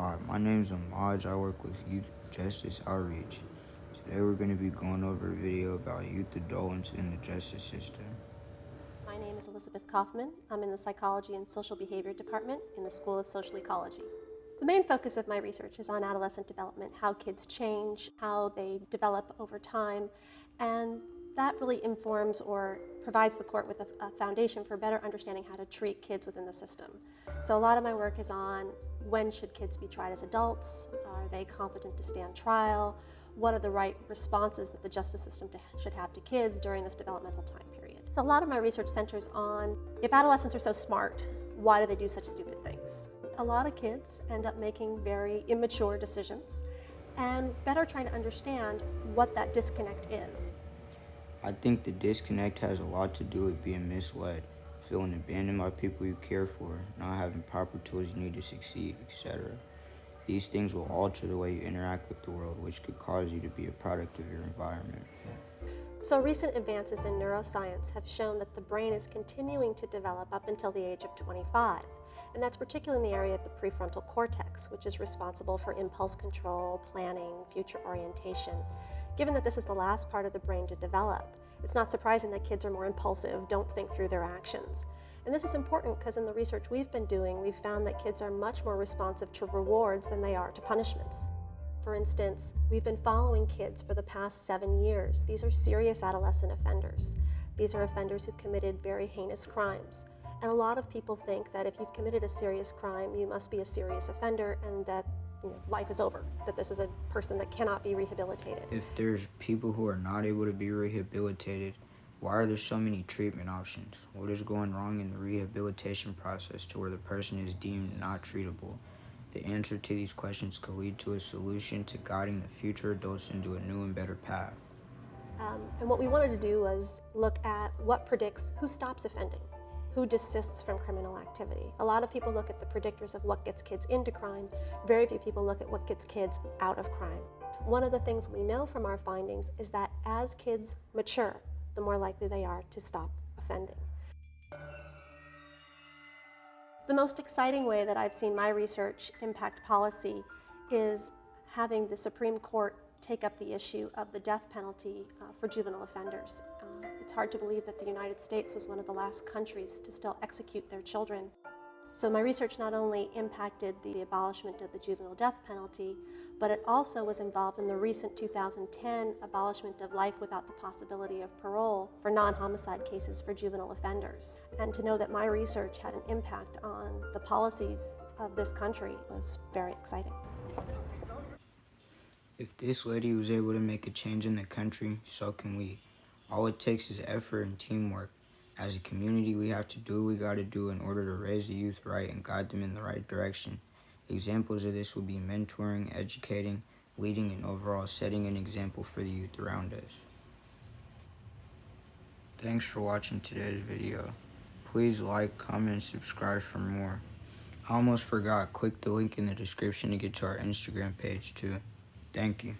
Hi, my name is Amaj. I work with Youth Justice Outreach. Today we're going to be going over a video about youth adults in the justice system. My name is Elizabeth Kaufman. I'm in the Psychology and Social Behavior Department in the School of Social Ecology. The main focus of my research is on adolescent development, how kids change, how they develop over time, and that really informs or provides the court with a foundation for better understanding how to treat kids within the system. So a lot of my work is on when should kids be tried as adults? Are they competent to stand trial? What are the right responses that the justice system should have to kids during this developmental time period? So a lot of my research centers on, if adolescents are so smart, why do they do such stupid things? A lot of kids end up making very immature decisions and better trying to understand what that disconnect is. I think the disconnect has a lot to do with being misled, feeling abandoned by people you care for, not having proper tools you need to succeed, etc. These things will alter the way you interact with the world, which could cause you to be a product of your environment. So recent advances in neuroscience have shown that the brain is continuing to develop up until the age of 25. And that's particularly in the area of the prefrontal cortex, which is responsible for impulse control, planning, future orientation. Given that this is the last part of the brain to develop, it's not surprising that kids are more impulsive, don't think through their actions. And this is important because in the research we've been doing, we've found that kids are much more responsive to rewards than they are to punishments. For instance, we've been following kids for the past 7 years. These are serious adolescent offenders. These are offenders who've committed very heinous crimes. And a lot of people think that if you've committed a serious crime, you must be a serious offender and that life is over, that this is a person that cannot be rehabilitated. If there's people who are not able to be rehabilitated, why are there so many treatment options? What is going wrong in the rehabilitation process to where the person is deemed not treatable? The answer to these questions could lead to a solution to guiding the future adults into a new and better path. And what we wanted to do was look at what predicts who stops offending, who desists from criminal activity. A lot of people look at the predictors of what gets kids into crime. Very few people look at what gets kids out of crime. One of the things we know from our findings is that as kids mature, the more likely they are to stop offending. The most exciting way that I've seen my research impact policy is having the Supreme Court take up the issue of the death penalty for juvenile offenders. It's hard to believe that the United States was one of the last countries to still execute their children. So my research not only impacted the abolishment of the juvenile death penalty, but it also was involved in the recent 2010 abolishment of life without the possibility of parole for non-homicide cases for juvenile offenders. And to know that my research had an impact on the policies of this country was very exciting. If this lady was able to make a change in the country, so can we. All it takes is effort and teamwork. As a community, we have to do what we got to do in order to raise the youth right and guide them in the right direction. Examples of this would be mentoring, educating, leading, and overall setting an example for the youth around us. Thanks for watching today's video. Please like, comment, and subscribe for more. I almost forgot, click the link in the description to get to our Instagram page too. Thank you.